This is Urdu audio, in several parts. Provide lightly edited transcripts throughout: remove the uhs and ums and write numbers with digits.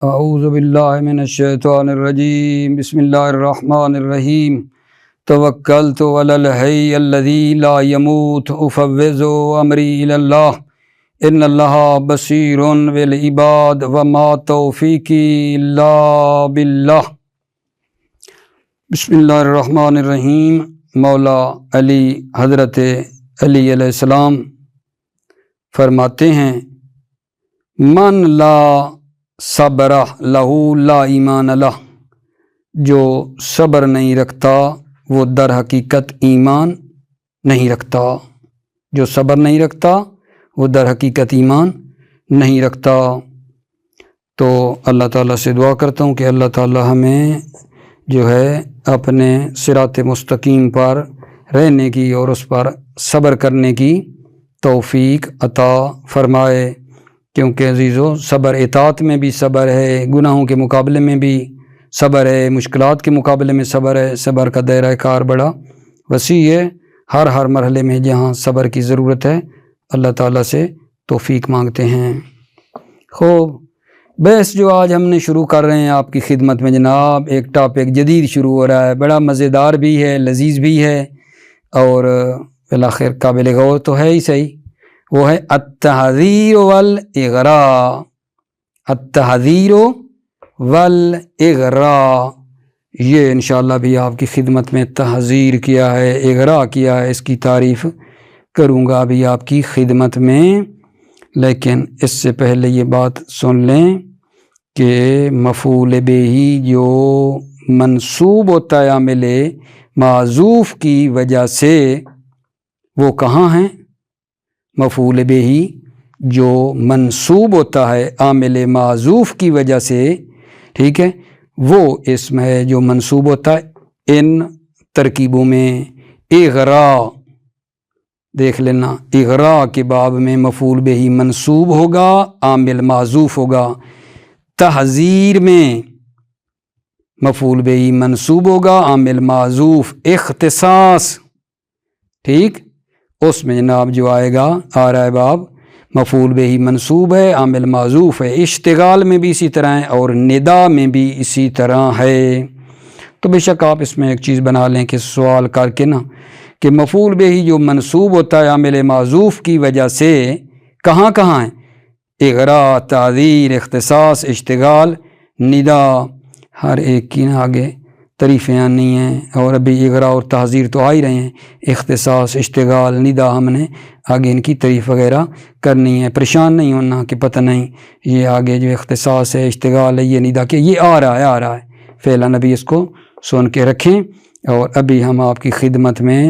اعوذ باللہ من الشیطان الرجیم بسم اللہ الرحمن الرحیم توکلت علی الحی الذی لا یموت افوض امری الی اللہ ان اللہ بصیر بالعباد وما توفیقی الا باللہ۔ بسم اللہ الرحمن الرحیم۔ مولا علی حضرت علی علیہ السلام فرماتے ہیں من لا صبر لہو لا ایمان لہ، جو صبر نہیں رکھتا وہ در حقیقت ایمان نہیں رکھتا، جو صبر نہیں رکھتا وہ در حقیقت ایمان نہیں رکھتا۔ تو اللہ تعالیٰ سے دعا کرتا ہوں کہ اللہ تعالیٰ ہمیں جو ہے اپنے صراط مستقیم پر رہنے کی اور اس پر صبر کرنے کی توفیق عطا فرمائے، کیونکہ عزیزو صبر اطاعت میں بھی صبر ہے، گناہوں کے مقابلے میں بھی صبر ہے، مشکلات کے مقابلے میں صبر ہے۔ صبر کا دائرہ کار بڑا وسیع ہے، ہر مرحلے میں جہاں صبر کی ضرورت ہے اللہ تعالیٰ سے توفیق مانگتے ہیں۔ خوب بحث جو آج ہم نے شروع کر رہے ہیں آپ کی خدمت میں جناب، ایک ٹاپک جدید شروع ہو رہا ہے، بڑا مزیدار بھی ہے، لذیذ بھی ہے اور بالآخر قابل غور تو ہے ہی صحیح۔ وہ ہے التحذیر والاغراء، التحذیر والاغراء۔ یہ انشاءاللہ بھی آپ کی خدمت میں تحذیر کیا ہے، اغراء کیا ہے، اس کی تعریف کروں گا ابھی آپ کی خدمت میں، لیکن اس سے پہلے یہ بات سن لیں کہ مفعول بہ جو منصوب ہوتا ہے عامل معذوف کی وجہ سے وہ کہاں ہیں؟ مفعول بہ جو منصوب ہوتا ہے عامل معذوف کی وجہ سے، ٹھیک ہے، وہ اسم ہے جو منصوب ہوتا ہے ان ترکیبوں میں۔ اغراء دیکھ لینا، اغراء کے باب میں مفعول بہ منصوب ہوگا، عامل معذوف ہوگا۔ تحذیر میں مفعول بہ منصوب ہوگا، عامل معذوف۔ اختصاص، ٹھیک، اس میں جناب جو آئے گا، آ رہا ہے باب، مفعول بہ منصوب ہے، عامل معذوف ہے۔ اشتغال میں بھی اسی طرح ہے اور ندا میں بھی اسی طرح ہے۔ تو بے شک آپ اس میں ایک چیز بنا لیں کہ سوال کر کے نا کہ مفعول بہ جو منصوب ہوتا ہے عامل معذوف کی وجہ سے کہاں کہاں ہے؟ اغراء، تعذیر، اختصاص، اشتغال، ندا، ہر ایک کی نا آگے تعریفیں آنی ہیں، اور ابھی اغراء اور تحذیر تو آ ہی رہے ہیں، اختصاص، اشتغال، ندا، ہم نے آگے ان کی تعریف وغیرہ کرنی ہے۔ پریشان نہیں ہونا کہ پتہ نہیں یہ آگے جو اختصاص ہے، اشتغال ہے، یہ ندا، کہ یہ آ رہا ہے فعلاً، ابھی اس کو سن کے رکھیں۔ اور ابھی ہم آپ کی خدمت میں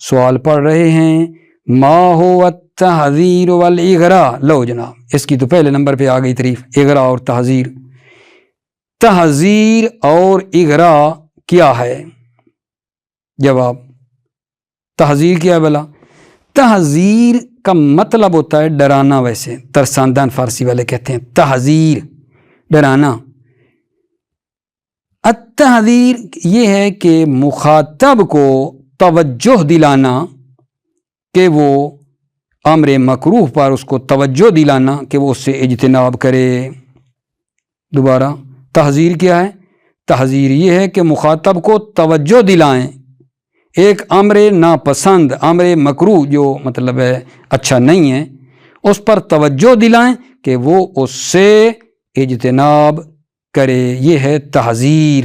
سوال پڑھ رہے ہیں، ما هو التحذیر والاغراء۔ لو جناب اس کی تو پہلے نمبر پہ آ گئی تعریف، اغراء اور تحذیر۔ تحذیر اور اغراء کیا ہے؟ جواب، تحذیر کیا ہے بلا؟ تحذیر کا مطلب ہوتا ہے ڈرانا، ویسے ترساندان فارسی والے کہتے ہیں تحذیر، ڈرانا۔ التحذیر یہ ہے کہ مخاطب کو توجہ دلانا، کہ وہ امر مکروہ پر اس کو توجہ دلانا کہ وہ اس سے اجتناب کرے۔ دوبارہ، تحذیر کیا ہے؟ تحذیر یہ ہے کہ مخاطب کو توجہ دلائیں ایک امر ناپسند، امر مکروہ جو مطلب ہے اچھا نہیں ہے، اس پر توجہ دلائیں کہ وہ اس سے اجتناب کرے، یہ ہے تحذیر۔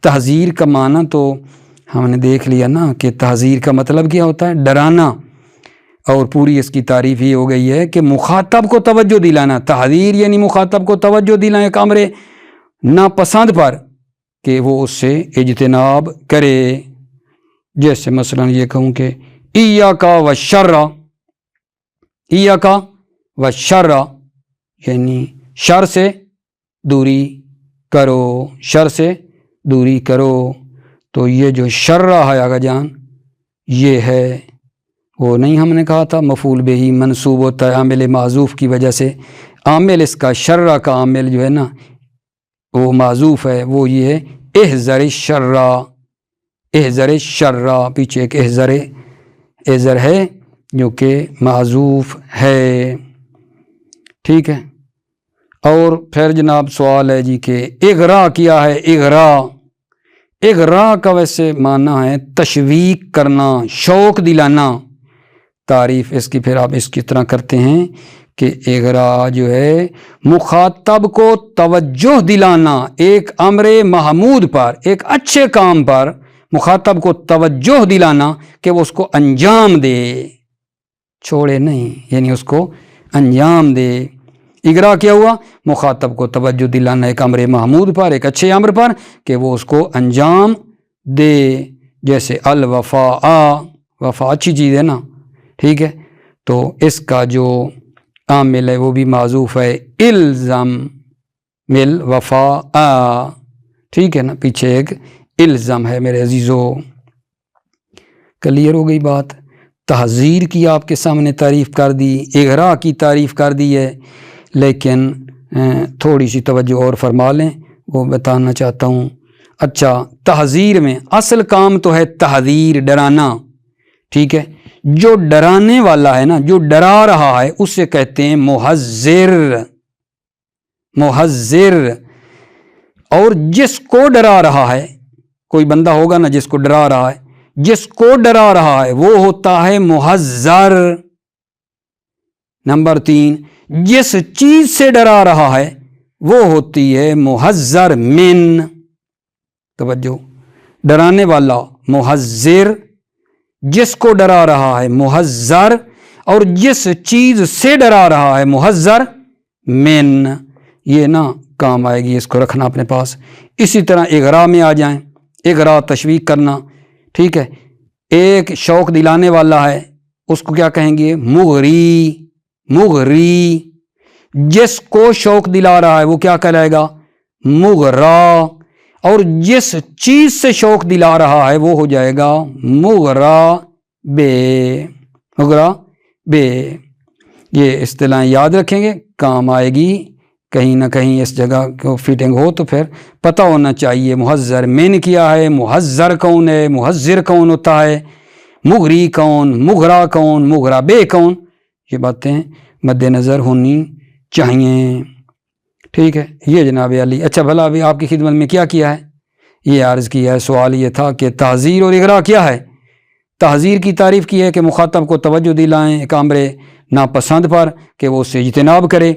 تحذیر کا معنی تو ہم نے دیکھ لیا نا کہ تحذیر کا مطلب کیا ہوتا ہے؟ ڈرانا، اور پوری اس کی تعریف یہ ہو گئی ہے کہ مخاطب کو توجہ دلانا۔ تحذیر یعنی مخاطب کو توجہ دلائیں ایک امر ناپسند پر کہ وہ اس سے اجتناب کرے۔ جیسے مثلا یہ کہوں کہ ایاک والشر، ایاک والشر یعنی شر سے دوری کرو، شر سے دوری کرو۔ تو یہ جو شر ہے آگا جان، یہ ہے وہ نہیں ہم نے کہا تھا مفعول بہ منصوب ہوتا ہے عامل معذوف کی وجہ سے، عامل اس کا شر کا عامل جو ہے نا وہ معذوف ہے، وہ یہ ہے احذر الشر، احذر الشر، پیچھے ایک احذر ہے جو کہ معذوف ہے، ٹھیک ہے۔ اور پھر جناب سوال ہے جی کہ اغراء کیا ہے؟ اغراء کا ویسے معنی ہے تشویق کرنا، شوق دلانا۔ تعریف اس کی پھر آپ اس کی طرح کرتے ہیں کہ اغراء جو ہے مخاطب کو توجہ دلانا ایک امر محمود پر، ایک اچھے کام پر مخاطب کو توجہ دلانا کہ وہ اس کو انجام دے، چھوڑے نہیں، یعنی اس کو انجام دے۔ اغراء کیا ہوا؟ مخاطب کو توجہ دلانا ایک امر محمود پر، ایک اچھے امر پر کہ وہ اس کو انجام دے۔ جیسے الوفاء، وفا اچھی چیز ہے نا، ٹھیک ہے، تو اس کا جو عامل ہے وہ بھی معذوف ہے، الزم مل وفاء، ٹھیک ہے نا، پیچھے ایک الزم ہے میرے عزیزو۔ کلیئر ہو گئی بات؟ تحذیر کی آپ کے سامنے تعریف کر دی، اغراء کی تعریف کر دی ہے، لیکن تھوڑی سی توجہ اور فرما لیں، وہ بتانا چاہتا ہوں۔ اچھا، تحذیر میں اصل کام تو ہے تحذیر، ڈرانا، ٹھیک ہے، جو ڈرانے والا ہے نا، جو ڈرا رہا ہے اسے کہتے ہیں محذر، اور جس کو ڈرا رہا ہے، کوئی بندہ ہوگا نا جس کو ڈرا رہا ہے، جس کو ڈرا رہا ہے وہ ہوتا ہے محذر۔ نمبر 3، جس چیز سے ڈرا رہا ہے وہ ہوتی ہے محذر من۔ توجہ، ڈرانے والا محذر، جس کو ڈرا رہا ہے محذر، اور جس چیز سے ڈرا رہا ہے محذر من۔ یہ نا کام آئے گی، اس کو رکھنا اپنے پاس۔ اسی طرح اغراء میں آ جائیں، اغراء تشویق کرنا، ٹھیک ہے، ایک شوق دلانے والا ہے اس کو کیا کہیں گے؟ مغری، جس کو شوق دلا رہا ہے وہ کیا کہلائے گا؟ مغرا، اور جس چیز سے شوق دلا رہا ہے وہ ہو جائے گا مغرا بے۔ یہ اصطلاح یاد رکھیں گے، کام آئے گی، کہیں نہ کہیں اس جگہ کو فٹنگ ہو تو پھر پتہ ہونا چاہیے محذر من کیا ہے، محذر کون ہے، محذر کون ہوتا ہے، مغری کون، مغرا کون، مغرا بے کون، یہ باتیں مد نظر ہونی چاہیے، ٹھیک ہے۔ یہ جناب علی، اچھا بھلا ابھی آپ کی خدمت میں کیا کیا ہے، یہ عرض کیا ہے، سوال یہ تھا کہ تحذیر اور اغراء کیا ہے۔ تحذیر کی تعریف کی ہے کہ مخاطب کو توجہ دلائیں ایک امر ناپسند پر کہ وہ اس سے اجتناب کرے،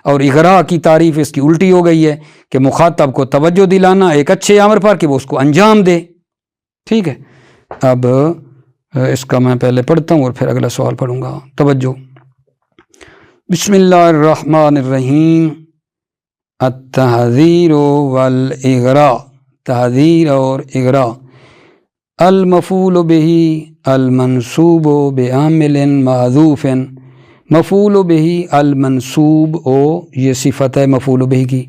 اور اغراء کی تعریف اس کی الٹی ہو گئی ہے کہ مخاطب کو توجہ دلانا ایک اچھے امر پر کہ وہ اس کو انجام دے، ٹھیک ہے۔ اب اس کا میں پہلے پڑھتا ہوں اور پھر اگلا سوال پڑھوں گا، توجہ۔ بسم اللہ الرحمن الرحیم۔ التحذیر والاغراء، تحذیر اور اغراء۔ المفعول بہ المنصوب بعامل محذوف، مفعول بہ المنصوب، یہ صفت ہے مفعول بہ کی،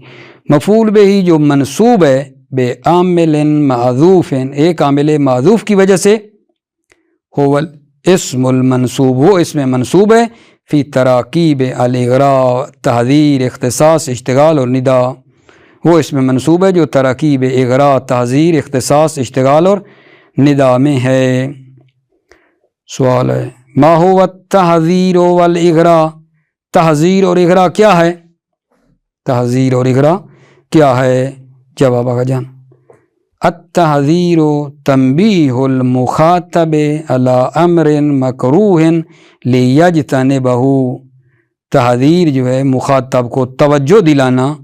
مفعول بہ جو منصوب ہے بعامل محذوف، ایک عامل محذوف کی وجہ سے، هو الاسم المنصوب، وہ اسم منصوب ہے، فی تراکیب الاغراء، تحذیر، اختصاص، اشتغال اور ندا، وہ اسم منصوب ہے جو تراکیب اغراء، تحذیر، اختصاص، اشتغال اور ندا میں ہے۔ سوال ہے ما هو التحذیر والاغراء، تحذیر اور اغراء کیا ہے؟ تحذیر اور اغراء کیا ہے؟ جواب آگا جان۔ التحذیر تنبیہ المخاطب علی امر مکروہ لیجتنبہ، تحذیر جو ہے مخاطب کو توجہ دلانا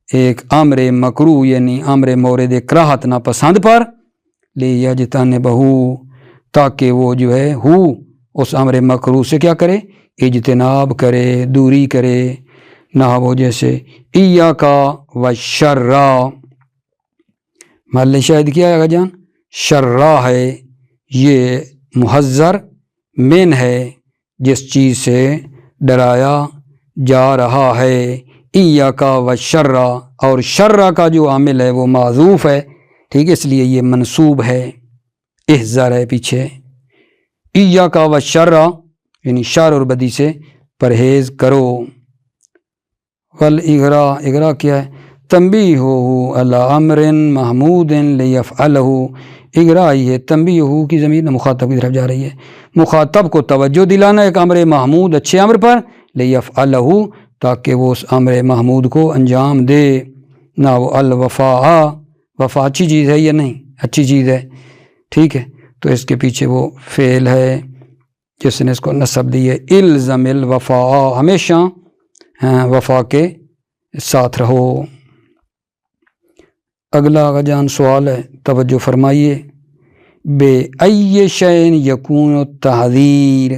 ایک امر مکروہ یعنی امر مورد کراہت ناپسند پر، لیجتنبہ تاکہ وہ جو ہے اس امر مکروہ سے کیا کرے؟ اجتناب کرے، دوری کرے، نہ وہ جیسے ایاک والشر، محل شاہد کیا ہے جان؟ شرّا ہے، یہ محذر من ہے جس چیز سے ڈرایا جا رہا ہے، ایاک والشر، اور شر کا جو عامل ہے وہ معذوف ہے، ٹھیک ہے، اس لیے یہ منصوب ہے، احذر ہے پیچھے، ایاک والشر یعنی شر اور بدی سے پرہیز کرو۔ والاغراء، اغراء کیا ہے؟ تنبیہ علی امر محمود لیفعلہ، اغراء یہ تنبیہ کی ضمیر مخاطب کی طرف جا رہی ہے، مخاطب کو توجہ دلانا ایک امر محمود اچھے امر پر، لیفعلہ تاکہ وہ اس امر محمود کو انجام دے نہ وہ الوفا، وفا اچھی چیز ہے یا نہیں؟ اچھی چیز ہے، ٹھیک ہے، تو اس کے پیچھے وہ فعل ہے جس نے اس کو نسب دی ہے، الزم الوفا، ہمیشہ وفا کے ساتھ رہو۔ اگلا آغا جان سوال ہے، توجہ فرمائیے، بے ای شین یکون التحذیر،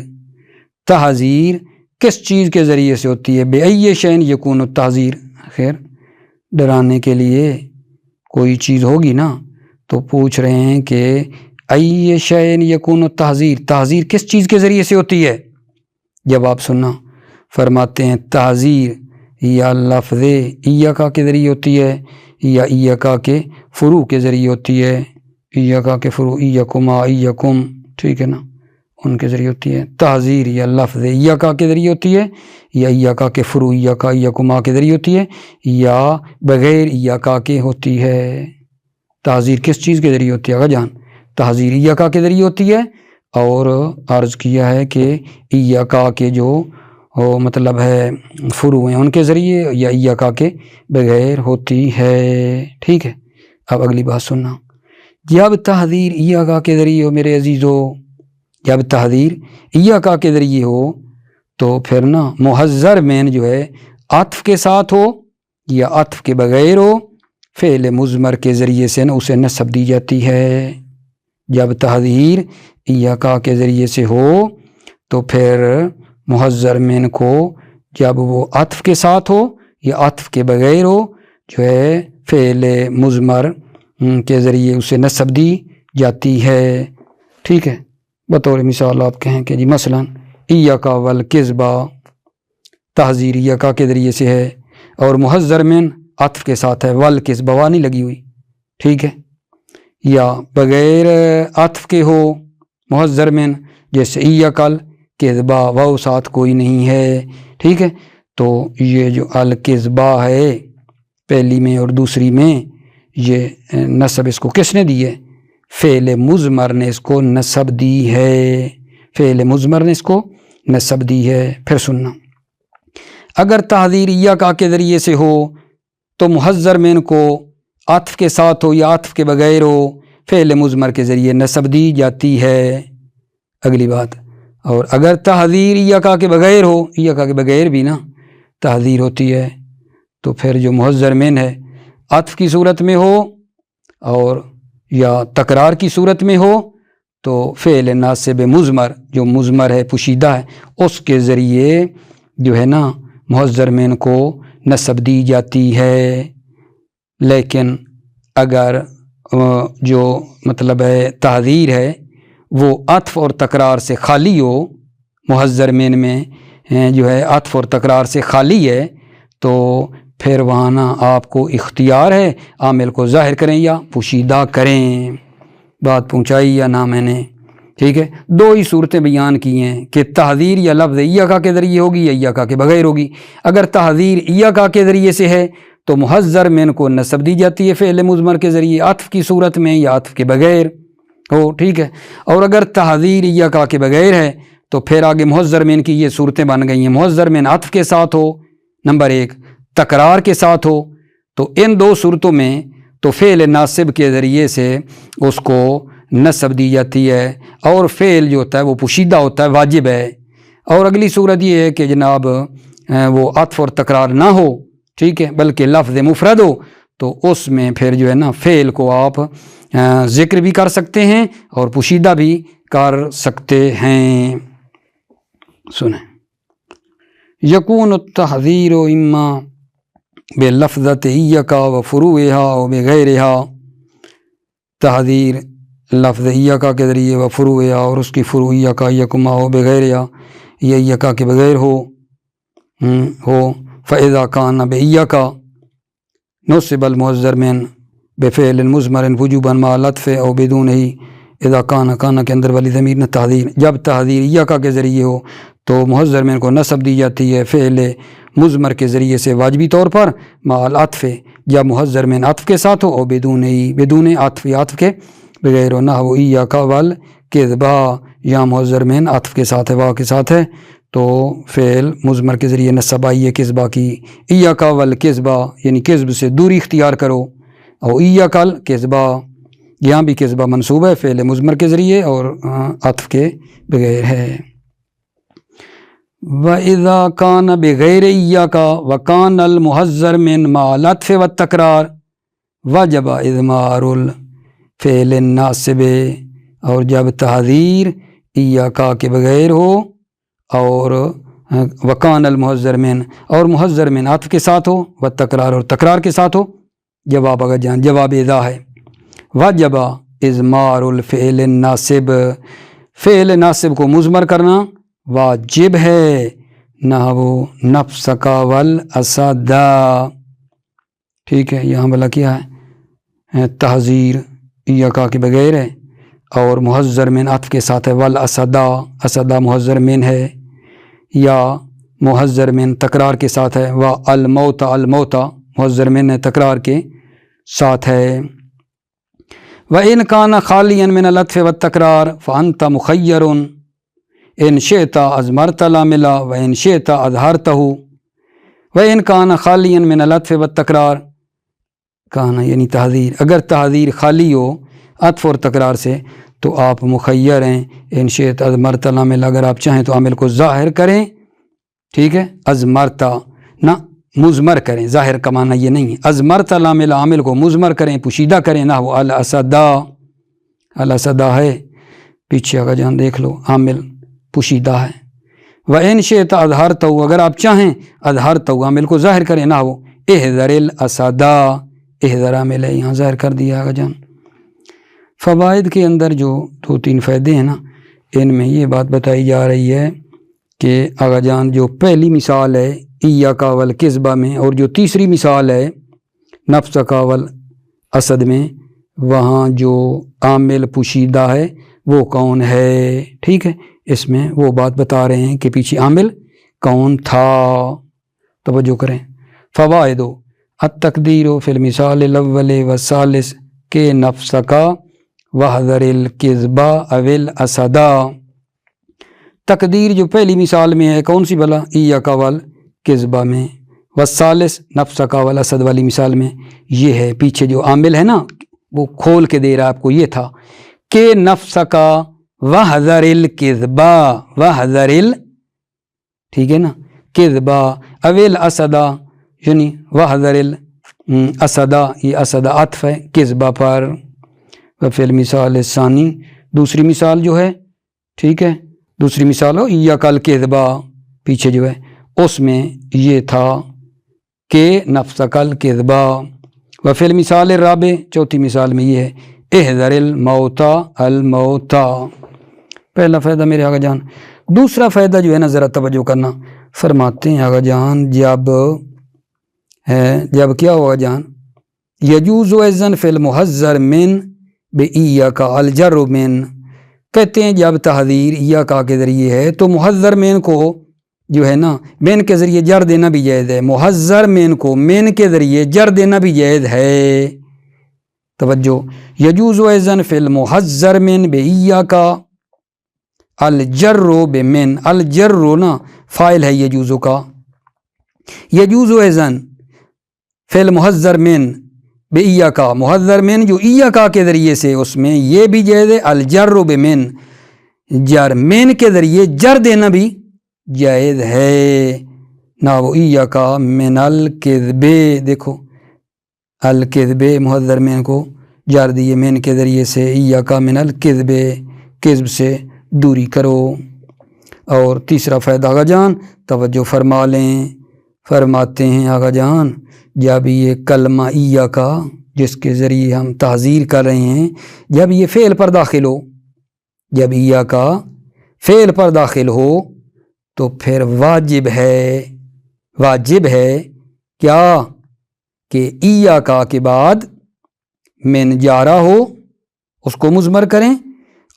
تحذیر کس چیز کے ذریعے سے ہوتی ہے؟ بے ای شین یکون التحذیر، خیر ڈرانے کے لیے کوئی چیز ہوگی نا، تو پوچھ رہے ہیں کہ ای شین یکون التحذیر، تحذیر کس چیز کے ذریعے سے ہوتی ہے؟ جواب سننا، فرماتے ہیں تحذیر یا لفظ ایکا کے ذریعے ہوتی ہے یا ایکا کے فرو کے ذریعے ہوتی ہے، ایکا کے فرو، ایکما، ایکم، ٹھیک ہے نا، ان کے ذریعے ہوتی ہے۔ تحذیر یا لفظ ایکا کے ذریعے ہوتی ہے یا ایکا کے فرو، ایکا، ایکما کے ذریعے ہوتی ہے یا بغیر ایکا کے ہوتی ہے۔ تحذیر کس چیز کے ذریعے ہوتی ہے آغا جان؟ تحذیر ایکا کے ذریعے ہوتی ہے، اور عرض کیا ہے کہ ایکا کے جو مطلب ہے فرو ہیں ان کے ذریعے یا ایکا کے بغیر ہوتی ہے، ٹھیک ہے۔ اب اگلی بات سننا، جب تحذیر ایکا کے ذریعے ہو میرے عزیزو، جب تحذیر ایکا کے ذریعے ہو تو پھر نا محذر مین جو ہے عطف کے ساتھ ہو یا عطف کے بغیر ہو، فعل مضمر کے ذریعے سے نا اسے نسب دی جاتی ہے۔ جب تحذیر ایکا کے ذریعے سے ہو تو پھر محذر مین کو جب وہ عطف کے ساتھ ہو یا عطف کے بغیر ہو جو ہے فعل مضمر کے ذریعے اسے نسب دی جاتی ہے، ٹھیک ہے۔ بطور مثال آپ کہیں کہ جی مثلا ایکا والکذبہ، تحذیر ایکا کے ذریعے سے ہے اور محذر مین عطف کے ساتھ ہے، والکذبہ وا نہیں لگی ہوئی، ٹھیک ہے۔ یا بغیر عطف کے ہو محذر مین، جیسے ایکل کذبہ، واو ساتھ کوئی نہیں ہے، ٹھیک ہے، تو یہ جو الکذبہ ہے پہلی میں اور دوسری میں، یہ نسب اس کو کس نے دی ہے؟ فعل مضمر نے اس کو نسب دی ہے، فعل مضمر نے اس کو نسب دی ہے۔ پھر سننا، اگر تحذیر ایکا کے ذریعے سے ہو تو محذر مین کو عطف کے ساتھ ہو یا عطف کے بغیر ہو فعل مضمر کے ذریعے نسب دی جاتی ہے۔ اگلی بات، اور اگر تحذیر ایکا کے بغیر ہو، ایکا کے بغیر بھی نا تحذیر ہوتی ہے، تو پھر جو محذر مین ہے عطف کی صورت میں ہو اور یا تکرار کی صورت میں ہو تو فعل ناصب مضمر جو مضمر ہے پوشیدہ ہے اس کے ذریعے جو ہے نا محذر مین کو نسب دی جاتی ہے۔ لیکن اگر جو مطلب ہے تحذیر ہے وہ عطف اور تکرار سے خالی ہو، محذر مین میں جو ہے عطف اور تکرار سے خالی ہے، تو پھر وہاں نا آپ کو اختیار ہے عامل کو ظاہر کریں یا پوشیدہ کریں۔ بات پہنچائی یا نہ میں نے؟ ٹھیک ہے، دو ہی صورتیں بیان کی ہیں کہ تحذیر یا لفظ ایکا کے ذریعے ہوگی یا ایکا کے بغیر ہوگی۔ اگر تحذیر ایکا کے ذریعے سے ہے تو محذر مین کو نسب دی جاتی ہے فعل مضمر کے ذریعے عطف کی صورت میں یا عطف کے بغیر ہو، ٹھیک ہے۔ اور اگر تحذیر ایکا کے بغیر ہے تو پھر آگے محذر مین کی یہ صورتیں بن گئی ہیں، محذر مین عطف کے ساتھ ہو، نمبر ایک تکرار کے ساتھ ہو، تو ان دو صورتوں میں تو فعل ناصب کے ذریعے سے اس کو نسب دی جاتی ہے اور فعل جو ہوتا ہے وہ پوشیدہ ہوتا ہے، واجب ہے۔ اور اگلی صورت یہ ہے کہ جناب وہ عطف اور تکرار نہ ہو، ٹھیک ہے، بلکہ لفظ مفرد ہو، تو اس میں پھر جو ہے نا فعل کو آپ ذکر بھی کر سکتے ہیں اور پوشیدہ بھی کر سکتے ہیں۔ سنیں، یکون التحذیر اما بلفظۃ ایکا و فروعها و بغیرها، تحذیر لفظ ایکا کے ذریعے و فروعها اور اس کی فروع ایکا یکما و بغیرها یا ایکا کے بغیر ہو فاذا کان بایکا نصب المحذر من بفعل مضمر وجوبا مع العطف او بدونه اذا کان کے اندر والی ضمیر نہ تحذیر، جب تحذیر ایکا کے ذریعے ہو تو محذر مین کو نسب دی جاتی ہے فعل مضمر کے ذریعے سے واجبی طور پر مع العطف، یا محذر مین عطف کے ساتھ ہو، او بدون عطف یا عطف کے بغیر ہو، نحو ایکا والکذبہ، یا محذر مین عطف کے ساتھ ہے، واو کے ساتھ ہے تو فعل مضمر کے ذریعے نصب آئی ہے کذبہ کی، ایاک والکذبہ یعنی کذب سے دوری اختیار کرو، اور ایاک الکذبہ یہاں بھی کذبہ منصوب ہے فعل مضمر کے ذریعے اور عطف کے بغیر ہے۔ وَإِذَا كَانَ بِغَيْرِ إِيَّاكَ وَكَانَ الْمُحَذَّرُ مِنْ مَعَ الْعَطْفِ وَالتَّكْرَارِ وَجَبَ إِضْمَارُ الْفِعْلِ النَّاصِبِ، اور جب تحذیر ایاکا کے بغیر ہو اور وَكَانَ الْمُحَذَّرُ مِنْ اور محذر من عطف کے ساتھ ہو، والتکرار اور تکرار کے ساتھ ہو، جواب اگر جان جواب اذا ہے۔ وجب اضمار الفعل الناصب، فعل ناصب کو مضمر کرنا واجب ہے، نحو نفسک والاسدا، ٹھیک ہے۔ یہاں بلا کیا ہے، تحذیر ایاکا کے بغیر ہے اور محذر من عطف کے ساتھ ہے، والاسدا، اسدا محذر من ہے، یا محذر من تکرار کے ساتھ ہے، والموت، الموت محذر من ہے تکرار کے ساتھ ہے۔ وَإِنْ كَانَ خَالِيًا مِنَ الْعَطْفِ وَالتَّكْرَارِ فَأَنْتَ مُخَيَّرٌ إِنْ شِئْتَ أَضْمَرْتَ الْعَامِلَ وَإِنْ شِئْتَ أَظْهَرْتَهُ۔ وَإِنْ كَانَ خَالِيًا مِنَ الْعَطْفِ وَالتَّكْرَارِ، کانا یعنی تحذیر، اگر تحذیر خالی ہو عطف اور تکرار سے تو آپ مخیر ہیں، ان شئت اضمرت العامل، اگر آپ چاہیں تو عامل کو ظاہر کریں، ٹھیک ہے، ازمرتا نہ مضمر کریں، ظاہر کا معنی یہ نہیں ہے، ازمرت العامل، عامل کو مضمر کریں، پوشیدہ کریں، نہ وہ الاسدا، الاسدا ہے پیچھے اگر جان دیکھ لو عامل پوشیدہ ہے۔ وَإِنْ شِئْتَ أَظْهَرْتَهُ، اگر آپ چاہیں اظہرتہو عامل کو ظاہر کریں، نہ وہ احذر الاسدا، احذر عامل ہے یہاں ظاہر کر دیا اگر جان۔ فوائد کے اندر جو 2-3 فائدے ہیں نا، ان میں یہ بات بتائی جا رہی ہے کہ آغا جان جو پہلی مثال ہے ایاکا والکذبہ میں، اور جو تیسری مثال ہے نفسک والاسد میں، وہاں جو عامل پوشیدہ ہے وہ کون ہے، ٹھیک ہے، اس میں وہ بات بتا رہے ہیں کہ پیچھے عامل کون تھا، توجہ کریں۔ فوائد التقدیر فی المثال الاول والثالث کہ نفسک وحذر الکذبہ او الاسدا، تقدیر جو پہلی مثال میں ہے کون سی بلا، ایاکا والکذبہ میں، والثالث نفسک والاسد والی مثال میں یہ ہے، پیچھے جو عامل ہے نا وہ کھول کے دے رہا آپ کو، یہ تھا کہ نفسک وحذر الکذبہ، وحذر ٹھیک ہے نا کذبہ، او الاسدا یعنی وحذر الاسدا، یہ اسدا عطف ہے کذبہ پر۔ وفی المثال الثانی، دوسری مثال جو ہے، ٹھیک ہے، دوسری مثال ہو ایاکا الکذبہ، پیچھے جو ہے اس میں یہ تھا کہ نفسک الکذبہ۔ وفی المثال الرابع، چوتھی مثال میں یہ ہے احذر الموتا، الموتا۔ پہلا فائدہ میرے آقا جان۔ دوسرا فائدہ جو ہے نا ذرا توجہ کرنا، فرماتے ہیں آقا جان جب کیا ہوگا جان، یجوز اذن فی المحذر من بایاکا الجر من، کہتے ہیں جب تحذیر ایاکا کے ذریعے ہے تو محذر من کو جو ہے نا من کے ذریعے جر دینا بھی جائز ہے، محذر من کو من کے ذریعے جر دینا بھی جائز ہے، توجہ، یجوز اذن فی المحذر من بایاکا الجر بمن، الجر نا فاعل ہے یجوز کا، یجوز اذن فی المحذر من بایاکا، محذر من جو ایاکا کے ذریعے سے اس میں یہ بھی جائز ہے، الجر بمن، جر من کے ذریعے جر دینا بھی جائز ہے، نہ وہ ایاکا من الکذب، دیکھو الکذب محذر من کو جر دیے من کے ذریعے سے، ایاکا من الکذب، کذب سے دوری کرو۔ اور تیسرا فائدہ آقا جان توجہ فرما لیں، فرماتے ہیں آقا جان جب یہ کلمہ ایاکا جس کے ذریعے ہم تحذیر کر رہے ہیں، جب یہ فعل پر داخل ہو، جب ایاکا فعل پر داخل ہو تو پھر واجب ہے، واجب ہے کیا کہ ایاکا کے بعد من جارہ ہو اس کو مضمر کریں،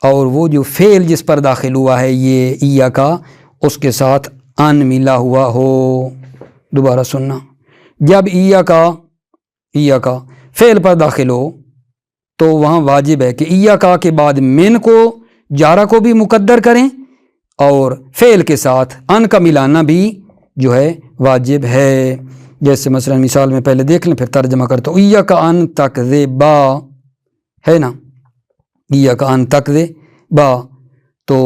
اور وہ جو فعل جس پر داخل ہوا ہے یہ ایاکا اس کے ساتھ ان ملا ہوا ہو۔ دوبارہ سننا، جب ایاکا فعل پر داخل ہو تو وہاں واجب ہے کہ ایاکا کے بعد من کو جارہ کو بھی مقدر کریں اور فعل کے ساتھ ان کا ملانا بھی جو ہے واجب ہے۔ جیسے مثلا مثال میں پہلے دیکھ لیں پھر ترجمہ کرتا ہوں۔ ایاک ان تکذبا ہے نا، ایاک ان تکذبا، تو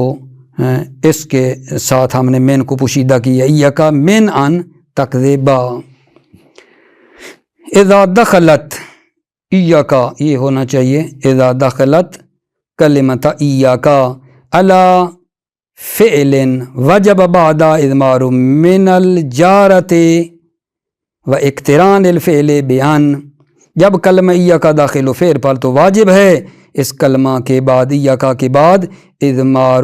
اس کے ساتھ ہم نے من کو پوشیدہ کیا، ایاک من ان تکذبا۔ اذا دخلت ایاک، یہ ہونا چاہیے اذا دخلت کلمۃ ایاک علی فعل وجب بعد اضمار من الجارۃ و اقتران الفعل بان، جب کلمہ ایاک داخل ہو فعل پر تو واجب ہے اس کلمہ کے بعد، ایاک کے بعد، اضمار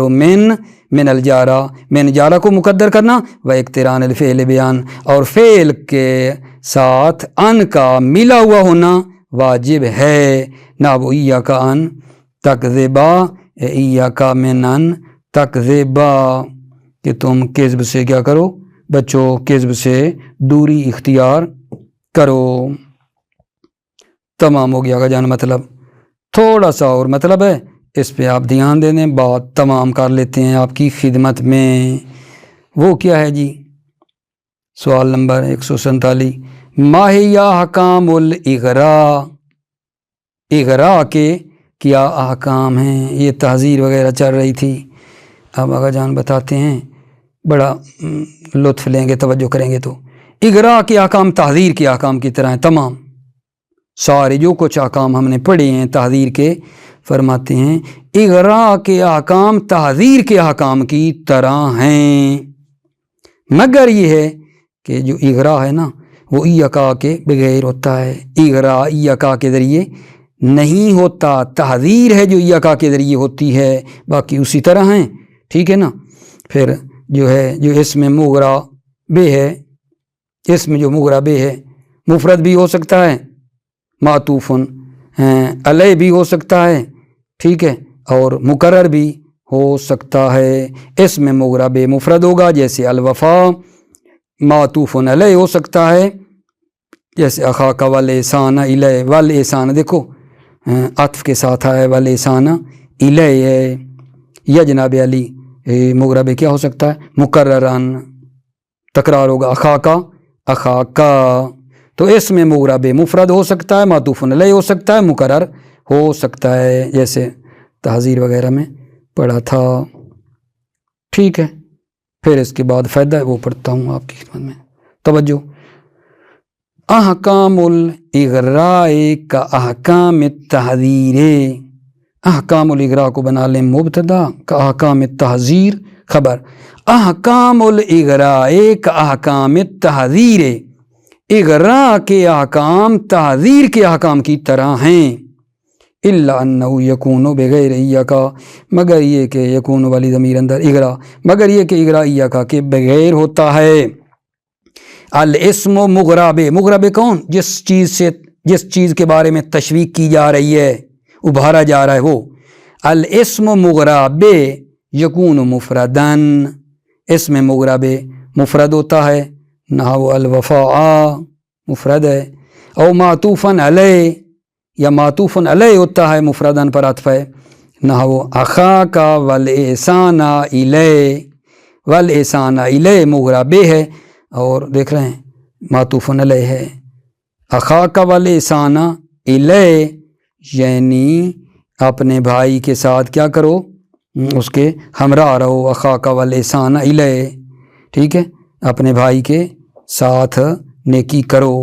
من الجارہ، من جارہ کو مقدر کرنا، و اقتران الفعل بیان، اور فعل کے ساتھ ان کا ملا ہوا ہونا واجب ہے۔ نہ وہ ایاک ان تکذبا، ایاک من ان تکذبا، کہ تم کذب سے کیا کرو بچو، کذب سے دوری اختیار کرو۔ تمام ہو گیا کا جان مطلب، تھوڑا سا اور مطلب ہے اس پہ آپ دھیان دے دیں، بات تمام کر لیتے ہیں آپ کی خدمت میں۔ وہ کیا ہے جی، سوال نمبر 147، ما ہی احکام الاغراء، اغراء کے کیا احکام ہیں؟ یہ تحذیر وغیرہ چل رہی تھی، اب آقا جان بتاتے ہیں، بڑا لطف لیں گے توجہ کریں گے تو۔ اغراء کے احکام تحذیر کے احکام کی طرح ہیں، تمام سارے جو کچھ احکام ہم نے پڑھے ہیں تحذیر کے، فرماتے ہیں اغراء کے احکام تحذیر کے احکام کی طرح ہیں، مگر یہ ہے کہ جو اغراء ہے نا وہ ایاک کے بغیر ہوتا ہے، اغراء ایاک کے ذریعے نہیں ہوتا، تحذیر ہے جو ایاک کے ذریعے ہوتی ہے، باقی اسی طرح ہیں، ٹھیک ہے نا۔ پھر جو ہے جو اس میں مغرا بے ہے، اس میں جو مغرا بے ہے مفرد بھی ہو سکتا ہے، معطوف علیہ بھی ہو سکتا ہے، ٹھیک ہے، اور مکرر بھی ہو سکتا ہے۔ اس میں مغرا بے مفرد ہوگا، جیسے الوفا، معطوف علیہ ہو سکتا ہے، جیسے اخاک والاحسان الیہ، والاحسان دیکھو عطف کے ساتھ آیا، والاحسان الیہ ہے، یا جناب علی مغرا بے کیا ہو سکتا ہے، مکرران، تکرار ہوگا، اخاکا اخاکا، تو اس میں مغرا بے مفرد ہو سکتا ہے، معطوف علیہ ہو سکتا ہے، مکرر ہو سکتا ہے، جیسے تحذیر وغیرہ میں پڑھا تھا، ٹھیک ہے۔ پھر اس کے بعد فائدہ ہے وہ پڑھتا ہوں آپ کی خدمت میں، توجہ۔ احکام الاغراء کا احکام التحذیر، احکام الاغراء کو بنا لیں مبتدا، کا احکام التحذیر خبر، احکام الاغراء کا احکام التحذیر، اغراء کے احکام تحذیر کے احکام کی طرح ہیں، الا انہ یکون بغیر ایاک، مگر یہ کہ یکون والی ضمیر اندر اغراء، مگر یہ کہ اغراء ایاک کے بغیر ہوتا ہے۔ الاسم مغرا بے، مغرا بے کون؟ جس چیز کے بارے میں تشویق کی جا رہی ہے، ابھارا جا رہا ہے وہ، الاسم مغرا بے یکون مفردن، اس میں مغرا بے مفرد ہوتا ہے، نحو الوفاء مفرد ہے، او معطوفاً علیہ، یا معطوفاً علیہ ہوتا ہے، مفردن پر عطف ہے، نحو اخاک والاحسان الیہ، والاحسان الیہ مغرا بے ہے، اور دیکھ رہے ہیں معطوفاً علیہ ہے، اخاک والاحسان الیہ، یعنی اپنے بھائی کے ساتھ کیا کرو، اس کے ہمراہ رہو، اخاک والاحسان الیہ، ٹھیک ہے، اپنے بھائی کے ساتھ نیکی کرو۔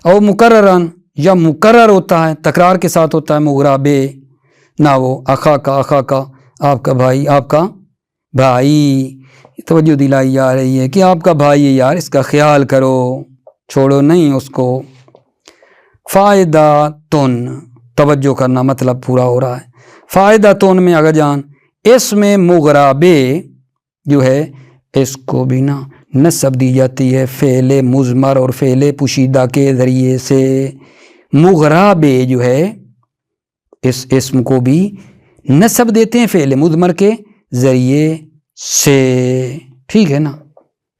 او مکررن، یا مکرر ہوتا ہے، تکرار کے ساتھ ہوتا ہے، مغرا بے، نہ وہ اخاک اخاک، آپ کا بھائی، آپ کا بھائی، توجہ دلائی جا رہی ہے کہ آپ کا بھائی ہے یار، اس کا خیال کرو، چھوڑو نہیں اس کو۔ فائدہ تن، توجہ کرنا، مطلب پورا ہو رہا ہے۔ فائدہ تن میں اگر جان، اس میں مغرا بے جو ہے اس کو بھی نا نسب دی جاتی ہے فعل مضمر اور فعل پوشیدہ کے ذریعے سے، مغرا بے جو ہے اس اسم کو بھی نسب دیتے ہیں فعل مضمر کے ذریعے سے، ٹھیک ہے نا،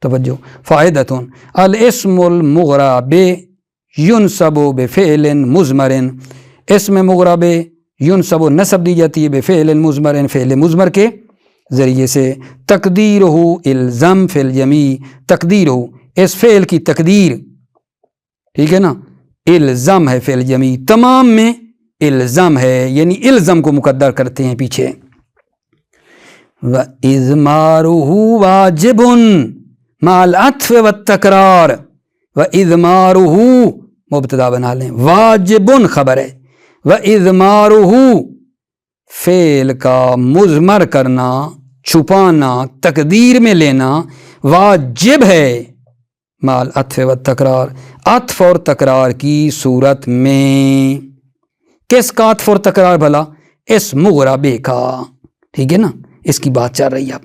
توجہ۔ فائدتون الاسم المغرا بے ینصب بفعل مضمر، اسم مغرا بے ینصب نسب دی جاتی ہے بفعل مضمر، فعل مضمر کے ذریعے سے، تقدیر ہو الزم فی الجمی، تقدیر ہو اس فعل کی تقدیر، ٹھیک ہے نا، الزم ہے فی الجمی، تمام میں الزم ہے، یعنی الزم کو مقدر کرتے ہیں پیچھے۔ وَإِذْمَارُهُ وَاجِبٌ مَعَ الْعَطْفِ وَالتَّكْرَارِ، وَإِذْمَارُهُ مبتدا بنا لیں، واجبن خبر ہے، وَإِذْمَارُهُ فعل کا مضمر کرنا، چھپانا، تقدیر میں لینا واجب ہے، مع العطف والتکرار، عطف اور تکرار کی صورت میں۔ کس کا عطف اور تکرار بھلا؟ اس مغربے کا، ٹھیک ہے نا، اس کی بات چل رہی ہے اب۔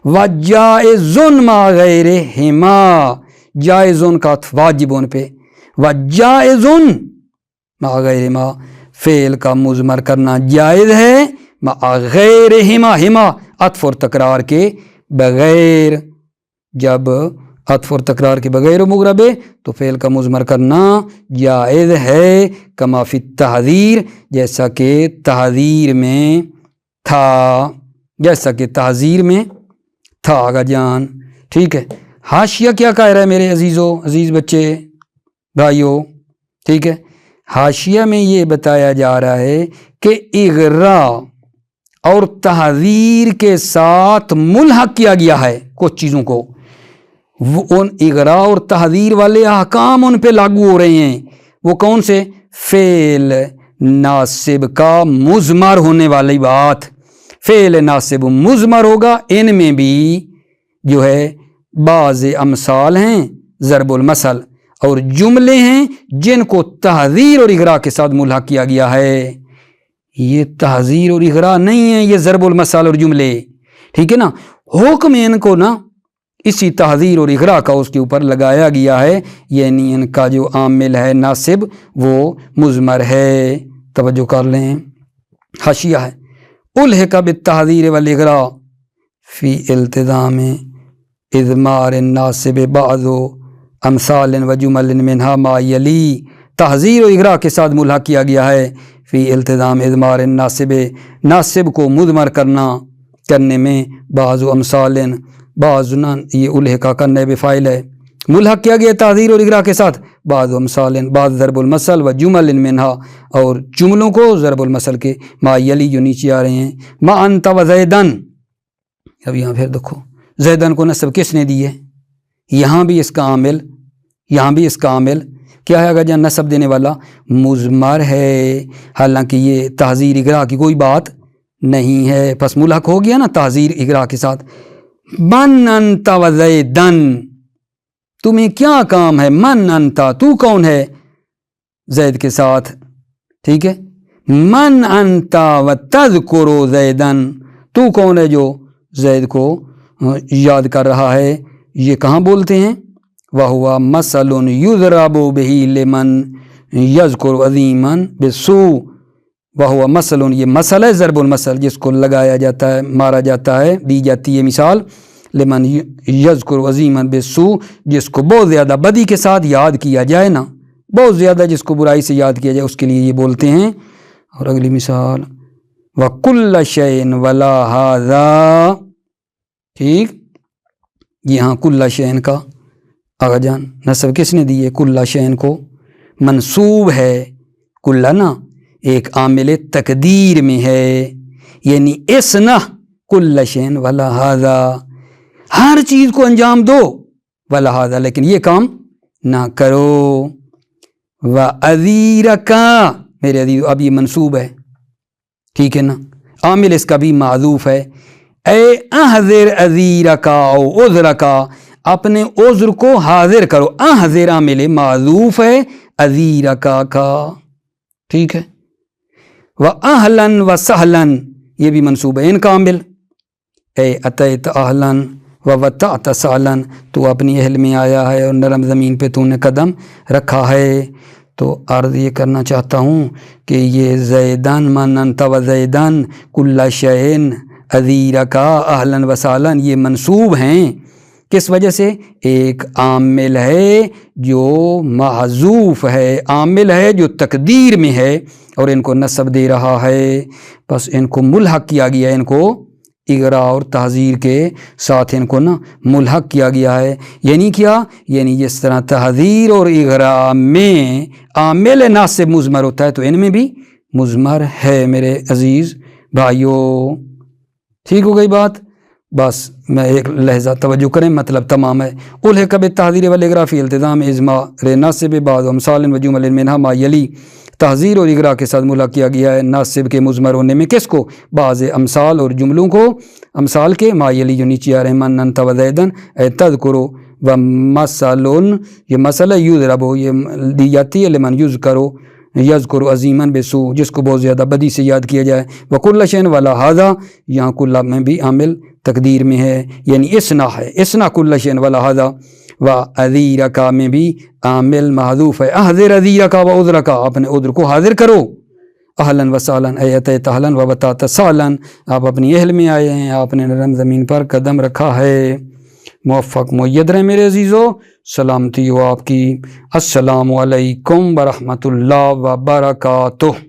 وَجَائِزٌ مَا غَيْرِهِمَا، جائزن کا عطف واجبون پہ، وَجَائِزٌ مَا غَيْرِهِمَا فعل کا مضمر کرنا جائز ہے، مَا غَيْرِهِمَا، ہما عطف اور تکرار کے بغیر، جب عطف اور تکرار کے بغیر مغربے تو فعل کا مضمر کرنا جائز ہے، کما فی التحذیر، جیسا کہ تحذیر میں تھا، جیسا کہ تحذیر میں تھا آگا جان، ٹھیک ہے۔ حاشیہ کیا کہہ رہا ہے میرے عزیزو، عزیز بچے بھائیو، ٹھیک ہے، حاشیہ میں یہ بتایا جا رہا ہے کہ اغراء اور تحذیر کے ساتھ ملحق کیا گیا ہے کچھ چیزوں کو، وہ ان اغراء اور تحذیر والے احکام ان پہ لاگو ہو رہے ہیں، وہ کون سے؟ فعل ناصب کا مضمر ہونے والی بات، فعل ناصب مضمر ہوگا، ان میں بھی جو ہے بعض امثال ہیں ضرب المثل، اور جملے ہیں جن کو تحذیر اور اغراء کے ساتھ ملحق کیا گیا ہے۔ یہ تحذیر اور اغراء نہیں ہے، یہ ضرب المثل اور جملے، ٹھیک ہے نا، حکم ان کو نا اسی تحذیر اور اغراء کا اس کے اوپر لگایا گیا ہے، یعنی ان کا جو عامل ہے ناصب وہ مضمر ہے۔ توجہ کر لیں، حاشیہ ہے، الحق بالتحذیر والاغراء فی التزام اضمار الناصب بعض امثال و جمل منہا ما یلی، تحذیر و اغراء کے ساتھ ملحق کیا گیا ہے فی التزام اضمار الناصب، ناصب کو مضمر کرنے میں، بعض امثال، بعض یہ الحقہ کا نائب فاعل ہے، ملحق کیا گیا تحذیر اور اغراء کے ساتھ، بعض امثال، بعض ضرب المثل و جمل منہا، اور جملوں کو ضرب المثل کے، ما یلی جو نیچے آ رہے ہیں، ما انت و زیدن، اب یہاں پھر دیکھو زیدن کو نصب کس نے دی ہے؟ یہاں بھی اس کا عامل، یہاں بھی اس کا عامل کیا ہے؟ اگر جہاں نصب دینے والا مضمر ہے، حالانکہ یہ تحذیر اغراء کی کوئی بات نہیں ہے، پس ملحق ہو گیا نا تحذیر اغراء کے ساتھ۔ من انت و زیدن، تمہیں کیا کام ہے؟ من انت، تو کون ہے؟ زید کے ساتھ، ٹھیک ہے، من انت و تذکر زیدن، تو کون ہے جو زید کو یاد کر رہا ہے؟ یہ کہاں بولتے ہیں؟ وَهُوَ مَثَلٌ يُضْرَبُ بِهِ لِمَنْ يَذْكُرُ عَظِيمًا بِالسُّوءِ، وَهُوَ مَثَلٌ، یہ مثل ہے ضرب المثل، جس کو لگایا جاتا ہے، مارا جاتا ہے، دی جاتی ہے مثال، لمن یذکر عظیما بالسوء، جس کو بہت زیادہ بدی کے ساتھ یاد کیا جائے نا، بہت زیادہ جس کو برائی سے یاد کیا جائے، اس کے لیے یہ بولتے ہیں۔ اور اگلی مثال، وَكُلَّ شَيْءٍ وَلَا هَذَا، ٹھیک، یہاں کُلَّ شَيْءٍ کا آغا جان نصب کس نے دی ہے؟ کُلَّ شَيْءٍ کو منصوب ہے، کُلَّ نا ایک عامل تقدیر میں ہے، یعنی اس نہ کُلَّ شَيْءٍ وَلَا هَذَا، ہر چیز کو انجام دو، وَلَا هَذَا، لیکن یہ کام نہ کرو۔ وَأَذِيرَكَ، میرے عزیز اب یہ منصوب ہے، ٹھیک ہے نا، عامل اس کا بھی معذوف ہے، اے احذر اذیرک او عذرک، اپنے عذر کو حاضر کرو، احذر عامل معذوف ہے اذیرک کا، ٹھیک ہے، وَأَهْلًا وَسَهْلًا، یہ بھی منصوب ہے، ان کا عامل، اے اتیت اہلًا وَوَتَعْتَ سَهْلًا، تو اپنی اہل میں آیا ہے اور نرم زمین پہ تو نے قدم رکھا ہے۔ تو عرض یہ کرنا چاہتا ہوں کہ یہ زیدن، من انت و زیدن، کل شیء، اذیرک، اہلا و سہلا، یہ منصوب ہیں، کس وجہ سے؟ ایک عامل ہے جو محذوف ہے، عامل ہے جو تقدیر میں ہے، اور ان کو نصب دے رہا ہے، بس ان کو ملحق کیا گیا، ان کو اغراء اور تحذیر کے ساتھ ان کو نا ملحق کیا گیا ہے۔ یعنی کیا؟ یعنی جس طرح تحذیر اور اغراء میں عامل ناصب مضمر ہوتا ہے تو ان میں بھی مضمر ہے میرے عزیز بھائیوں۔ ٹھیک ہو گئی بات؟ بس میں ایک لحظہ توجہ کریں، مطلب تمام ہے۔ الحق بالتحذیر والاغراء فی التزام اضمار ناصب بعض امثال و جمل منها ما یلی، تحذیر اور اغراء کے ساتھ ملحق کیا گیا ہے ناصب کے مضمر ہونے میں کس کو؟ بعض امثال اور جملوں کو، امثال کے ما یلی جو نیچے آ رہے ہیں من انت و زیدن اے تذکرو و مثلن، یہ مسئلہ یضرب یہ دی جاتی ہے لمن یذکرو یذکر عظیماً بسو، جس کو بہت زیادہ بدی سے یاد کیا جائے۔ وکل شین والا ھذا، یہاں کل میں بھی عامل تقدیر میں ہے، یعنی اسنا ہے، اسنا کل شین والا ھذا، و اذیرکا میں بھی عامل محذوف ہے، احذر اذیرکا و عذرکا، اپنے عذر کو حاضر کرو۔ اہلاً و سہلاً اے اتیت اہلاً و بتات سہلاً، آپ اپنی اہل میں آئے ہیں، آپ نے نرم زمین پر قدم رکھا ہے۔ موفق مؤید رہیں میرے عزیزو، سلامتی ہو آپ کی۔ السلام علیکم ورحمۃ اللہ وبرکاتہ۔